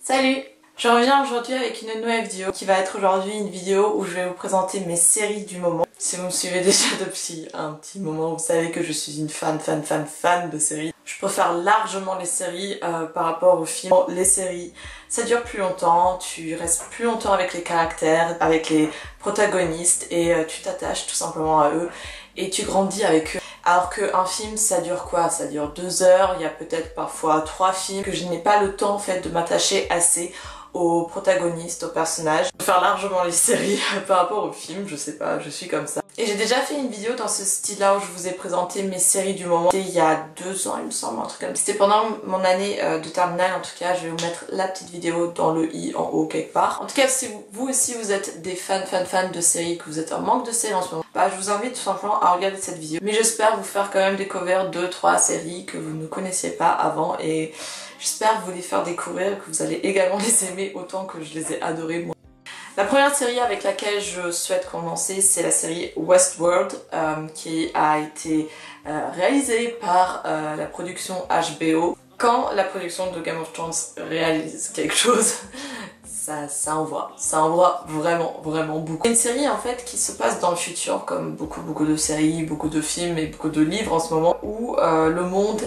Salut! Je reviens aujourd'hui avec une nouvelle vidéo qui va être aujourd'hui une vidéo où je vais vous présenter mes séries du moment. Si vous me suivez déjà depuis un petit moment, vous savez que je suis une fan de séries. Je préfère largement les séries par rapport aux films. Les séries, ça dure plus longtemps, tu restes plus longtemps avec les caractères, avec les protagonistes et tu t'attaches tout simplement à eux et tu grandis avec eux. Alors qu'un film, ça dure quoi? Ça dure 2 heures, il y a peut-être parfois 3 films, que je n'ai pas le temps en fait de m'attacher assez aux protagonistes, aux personnages. Je préfère largement les séries par rapport aux films, je sais pas, je suis comme ça. Et j'ai déjà fait une vidéo dans ce style-là où je vous ai présenté mes séries du moment. C'était il y a 2 ans il me semble, un truc comme ça. C'était pendant mon année de terminale, en tout cas je vais vous mettre la petite vidéo dans le i en haut quelque part. En tout cas si vous aussi vous êtes des fans de séries, que vous êtes en manque de séries en ce moment, bah je vous invite tout simplement à regarder cette vidéo. Mais j'espère vous faire quand même découvrir 2-3 séries que vous ne connaissiez pas avant et j'espère vous les faire découvrir, que vous allez également les aimer autant que je les ai adorés moi. La première série avec laquelle je souhaite commencer, c'est la série Westworld, qui a été réalisée par la production HBO. Quand la production de Game of Thrones réalise quelque chose, ça envoie vraiment beaucoup. C'est une série en fait qui se passe dans le futur, comme beaucoup de séries, beaucoup de films et beaucoup de livres en ce moment, où le monde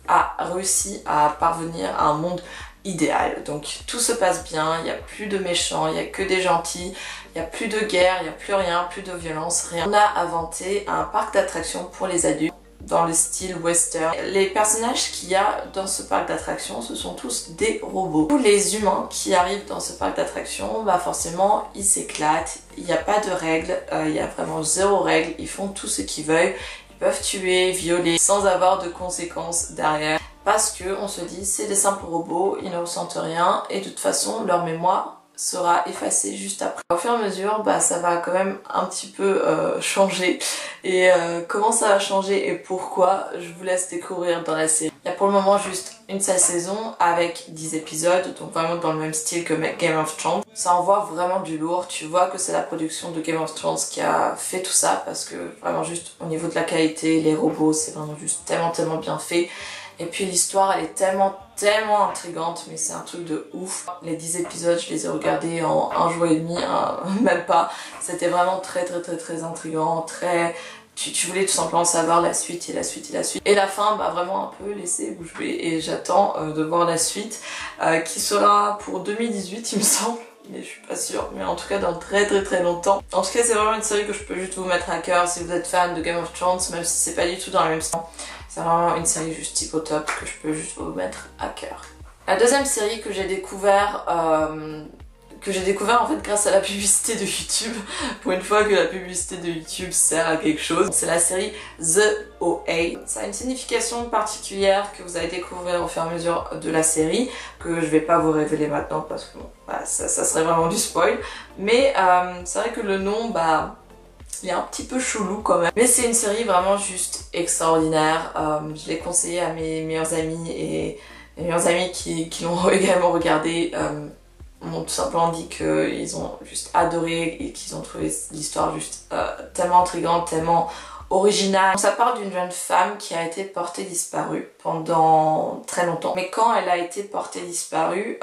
a réussi à parvenir à un monde idéal. Donc tout se passe bien, il n'y a plus de méchants, il n'y a que des gentils, il n'y a plus de guerre, il n'y a plus rien, plus de violence, rien. On a inventé un parc d'attractions pour les adultes dans le style western. Les personnages qu'il y a dans ce parc d'attractions, ce sont tous des robots. Tous les humains qui arrivent dans ce parc d'attractions, bah forcément ils s'éclatent, il n'y a pas de règles, il y a vraiment 0 règles, ils font tout ce qu'ils veulent. Ils peuvent tuer, violer, sans avoir de conséquences derrière. Parce que on se dit, c'est des simples robots, ils ne ressentent rien, et de toute façon, leur mémoire sera effacée juste après. Au fur et à mesure, bah, ça va quand même un petit peu changer. Et comment ça va changer et pourquoi, je vous laisse découvrir dans la série. Il y a pour le moment juste une seule saison avec 10 épisodes, donc vraiment dans le même style que Game of Thrones. Ça envoie vraiment du lourd, tu vois que c'est la production de Game of Thrones qui a fait tout ça, parce que vraiment juste au niveau de la qualité, les robots, c'est vraiment juste tellement bien fait. Et puis l'histoire elle est tellement intrigante, mais c'est un truc de ouf. Les 10 épisodes je les ai regardés en 1 jour et demi, même pas. C'était vraiment très intrigant, tu voulais tout simplement savoir la suite. Et la fin bah vraiment un peu laissé bouche bée et j'attends de voir la suite qui sera pour 2018 il me semble. Mais je suis pas sûre, mais en tout cas dans très longtemps. En tout cas c'est vraiment une série que je peux juste vous mettre à cœur si vous êtes fan de Game of Thrones, même si c'est pas du tout dans le même style. C'est vraiment une série juste type au top que je peux juste vous mettre à cœur. La deuxième série que j'ai découvert en fait grâce à la publicité de YouTube, pour une fois que la publicité de YouTube sert à quelque chose, c'est la série The OA. Ça a une signification particulière que vous allez découvrir au fur et à mesure de la série, que je vais pas vous révéler maintenant parce que bon, bah, ça serait vraiment du spoil. Mais c'est vrai que le nom, bah, il est un petit peu chelou quand même. Mais c'est une série vraiment juste extraordinaire. Je l'ai conseillé à mes meilleurs amis et mes meilleurs amis qui l'ont également regardé m'ont tout simplement dit qu'ils ont juste adoré et qu'ils ont trouvé l'histoire juste tellement intrigante, tellement originale. Ça parle d'une jeune femme qui a été portée disparue pendant très longtemps. Mais quand elle a été portée disparue,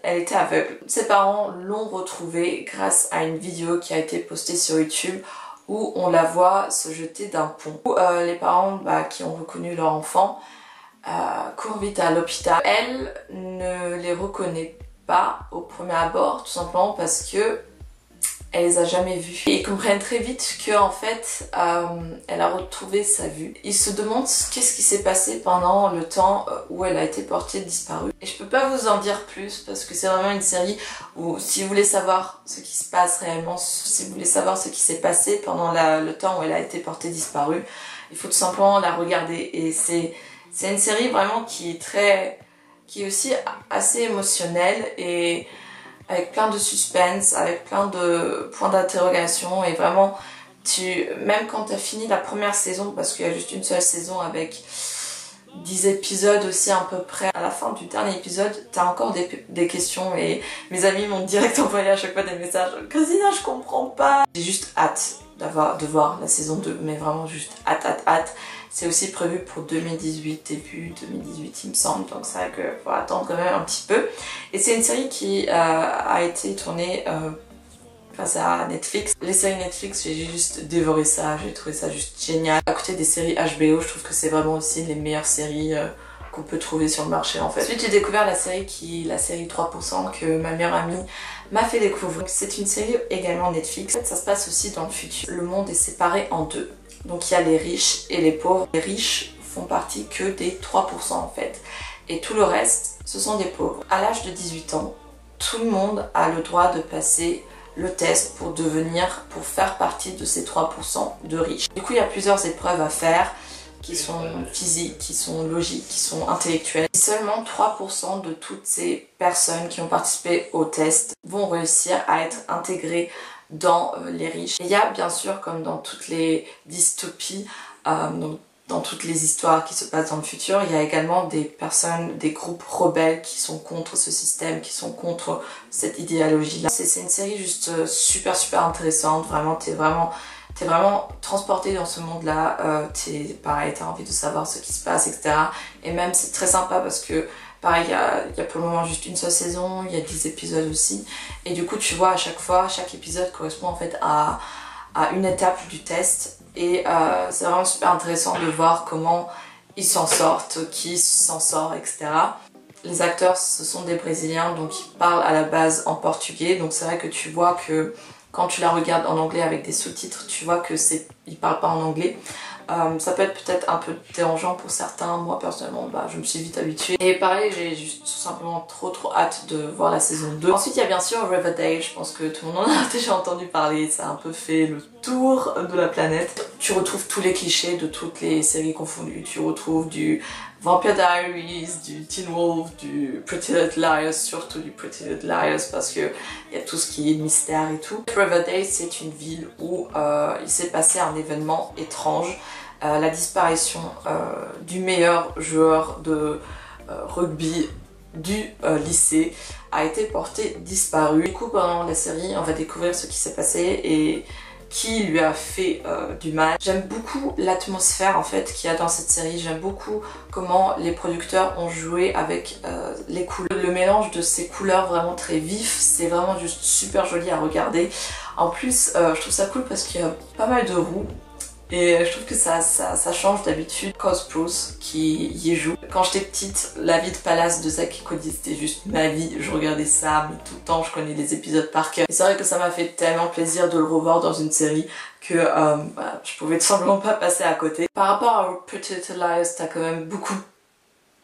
elle était aveugle. Ses parents l'ont retrouvée grâce à une vidéo qui a été postée sur YouTube où on la voit se jeter d'un pont. Où, les parents qui ont reconnu leur enfant courent vite à l'hôpital. Elle ne les reconnaît pas au premier abord, tout simplement parce que elle les a jamais vus. Et ils comprennent très vite que en fait, elle a retrouvé sa vue. Ils se demandent qu'est-ce qui s'est passé pendant le temps où elle a été portée disparue. Et je peux pas vous en dire plus parce que c'est vraiment une série où si vous voulez savoir ce qui se passe réellement, si vous voulez savoir ce qui s'est passé pendant le temps où elle a été portée disparue, il faut tout simplement la regarder. Et c'est une série vraiment qui est aussi assez émotionnelle et avec plein de suspense, avec plein de points d'interrogation et vraiment, même quand tu as fini la première saison, parce qu'il y a juste une seule saison avec 10 épisodes aussi à peu près, à la fin du dernier épisode, tu as encore des questions et mes amis m'ont direct envoyé à chaque fois des messages « Christina, je comprends pas !» J'ai juste hâte de voir la saison 2, mais vraiment juste hâte. C'est aussi prévu pour 2018, début 2018 il me semble, donc c'est vrai qu'il faut attendre quand même un petit peu. Et c'est une série qui a été tournée face à Netflix. Les séries Netflix, j'ai juste dévoré ça, j'ai trouvé ça juste génial. À côté des séries HBO, je trouve que c'est vraiment aussi les meilleures séries qu'on peut trouver sur le marché en fait. Ensuite j'ai découvert la série 3% que ma meilleure amie m'a fait découvrir. C'est une série également Netflix. En fait, ça se passe aussi dans le futur. Le monde est séparé en deux. Donc il y a les riches et les pauvres. Les riches font partie que des 3% en fait. Et tout le reste, ce sont des pauvres. À l'âge de 18 ans, tout le monde a le droit de passer le test pour faire partie de ces 3% de riches. Du coup, il y a plusieurs épreuves à faire qui sont physiques, qui sont logiques, qui sont intellectuelles. Seulement 3% de toutes ces personnes qui ont participé au test vont réussir à être intégrées dans les riches. Et il y a bien sûr, comme dans toutes les dystopies, dans toutes les histoires qui se passent dans le futur, il y a également des personnes, des groupes rebelles qui sont contre ce système, qui sont contre cette idéologie-là. C'est une série juste super intéressante, vraiment t'es vraiment transporté dans ce monde-là, pareil, t'as envie de savoir ce qui se passe, etc. Et même c'est très sympa parce que pareil, il y a pour le moment juste une seule saison, il y a 10 épisodes aussi. Et du coup tu vois à chaque fois, chaque épisode correspond en fait à une étape du test. Et c'est vraiment super intéressant de voir comment ils s'en sortent, qui s'en sort, etc. Les acteurs, ce sont des Brésiliens, donc ils parlent à la base en portugais. Donc c'est vrai que tu vois que quand tu la regardes en anglais avec des sous-titres, tu vois que ils parlent pas en anglais. Ça peut être peut-être un peu dérangeant pour certains. Moi personnellement, je me suis vite habituée. Et pareil, j'ai juste tout simplement trop hâte de voir la saison 2. Ensuite, il y a bien sûr Riverdale. Je pense que tout le monde en a déjà entendu parler. Ça a un peu fait le tour de la planète. Tu retrouves tous les clichés de toutes les séries confondues. Tu retrouves du Vampire Diaries, du Teen Wolf, du Pretty Little Liars, surtout du Pretty Little Liars parce que il y a tout ce qui est mystère et tout. Riverdale, c'est une ville où il s'est passé un événement étrange. La disparition du meilleur joueur de rugby du lycée a été portée disparue. Du coup, pendant la série, on va découvrir ce qui s'est passé et qui lui a fait du mal. J'aime beaucoup l'atmosphère en fait qu'il y a dans cette série. J'aime beaucoup comment les producteurs ont joué avec les couleurs. Le mélange de ces couleurs vraiment très vifs, c'est vraiment juste super joli à regarder. En plus, je trouve ça cool parce qu'il y a pas mal de roues. Et je trouve que ça change d'habitude. Cos Sprouse qui y joue. Quand j'étais petite, La vie de Palace de Zack et Cody, c'était juste ma vie. Je regardais ça, mais tout le temps, je connais les épisodes par cœur. Et c'est vrai que ça m'a fait tellement plaisir de le revoir dans une série que je pouvais tout simplement pas passer à côté. Par rapport à Pretty Little Liars, t'as quand même beaucoup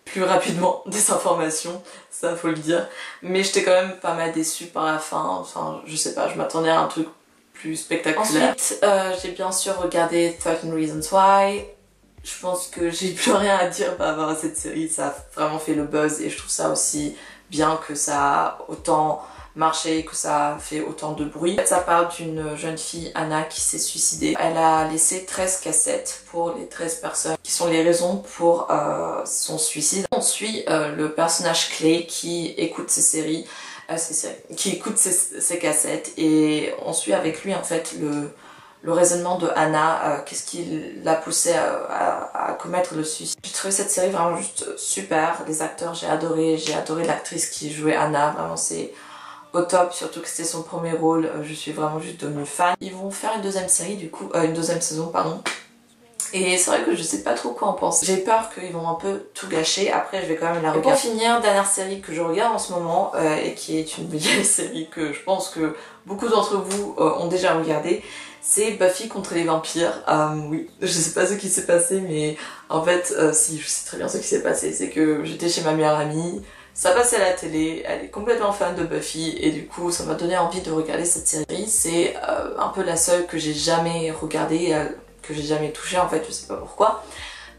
plus rapidement des informations, ça faut le dire. Mais j'étais quand même pas mal déçue par la fin. Enfin, je sais pas, je m'attendais à un truc plus spectaculaire. Ensuite, j'ai bien sûr regardé 13 Reasons Why. Je pense que j'ai plus rien à dire par rapport à cette série, ça a vraiment fait le buzz et je trouve ça aussi bien que ça a autant marché, que ça a fait autant de bruit. En fait, ça parle d'une jeune fille, Anna, qui s'est suicidée. Elle a laissé 13 cassettes pour les 13 personnes qui sont les raisons pour son suicide. On suit le personnage Clay qui écoute ces séries, qui écoute ses cassettes et on suit avec lui en fait le raisonnement de Anna, qu'est-ce qui l'a poussé à commettre le suicide. J'ai trouvé cette série vraiment juste super, les acteurs j'ai adoré l'actrice qui jouait Anna, vraiment c'est au top, surtout que c'était son premier rôle, je suis vraiment juste devenue fan. Ils vont faire une deuxième série du coup, une deuxième saison pardon. Et c'est vrai que je sais pas trop quoi en penser. J'ai peur qu'ils vont un peu tout gâcher, après je vais quand même la regarder. Et pour finir, dernière série que je regarde en ce moment, et qui est une vieille série que je pense que beaucoup d'entre vous ont déjà regardé, c'est Buffy contre les vampires. Oui, je sais pas ce qui s'est passé, mais en fait, si, je sais très bien ce qui s'est passé, c'est que j'étais chez ma meilleure amie, ça passait à la télé, elle est complètement fan de Buffy et du coup ça m'a donné envie de regarder cette série. C'est un peu la seule que j'ai jamais regardée, que j'ai jamais touchée en fait, je sais pas pourquoi.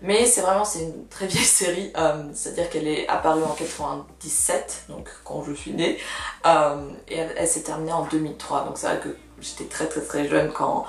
Mais c'est une très vieille série, c'est-à-dire qu'elle est apparue en 97, donc quand je suis née, et elle s'est terminée en 2003, donc c'est vrai que j'étais très jeune quand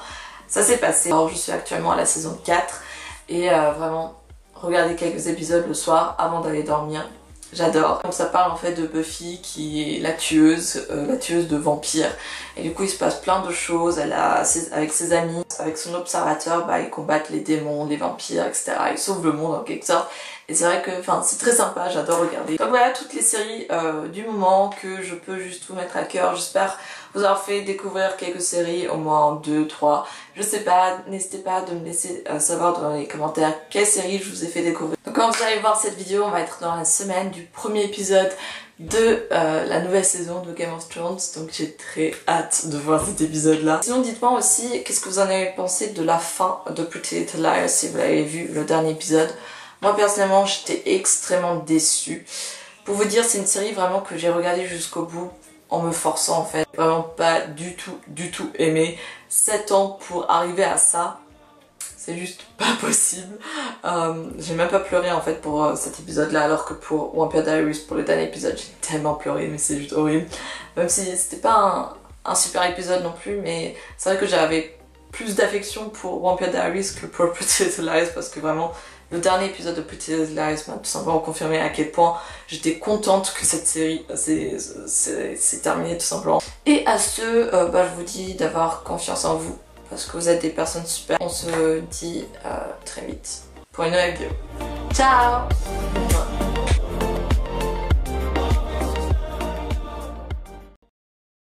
ça s'est passé. Alors je suis actuellement à la saison 4 et vraiment regarder quelques épisodes le soir avant d'aller dormir. J'adore. Donc ça parle en fait de Buffy qui est la tueuse de vampires. Et du coup il se passe plein de choses, avec ses amis, avec son observateur, bah, ils combattent les démons, les vampires, etc. Ils sauvent le monde en quelque sorte. Et c'est vrai que c'est très sympa, j'adore regarder. Donc voilà toutes les séries du moment que je peux juste vous mettre à cœur. J'espère vous avoir fait découvrir quelques séries, au moins 2, 3. Je sais pas, n'hésitez pas de me laisser savoir dans les commentaires quelle série je vous ai fait découvrir. Donc quand vous allez voir cette vidéo, on va être dans la semaine du premier épisode de la nouvelle saison de Game of Thrones, donc j'ai très hâte de voir cet épisode là. Sinon dites-moi aussi qu'est-ce que vous en avez pensé de la fin de Pretty Little Liars si vous l'avez vu le dernier épisode. Moi personnellement j'étais extrêmement déçue. Pour vous dire c'est une série vraiment que j'ai regardée jusqu'au bout en me forçant en fait. Vraiment pas du tout aimé. 7 ans pour arriver à ça. C'est juste pas possible. J'ai même pas pleuré en fait pour cet épisode là, alors que pour Vampire Diaries, pour le dernier épisode, j'ai tellement pleuré, mais c'est juste horrible. Même si c'était pas un super épisode non plus, mais c'est vrai que j'avais plus d'affection pour Vampire Diaries que pour Pretty Little Liars, parce que vraiment le dernier épisode de Pretty Little Liars m'a tout simplement confirmé à quel point j'étais contente que cette série s'est terminée tout simplement. Et à ce, je vous dis d'avoir confiance en vous, parce que vous êtes des personnes super. On se dit très vite pour une nouvelle vidéo. Ciao!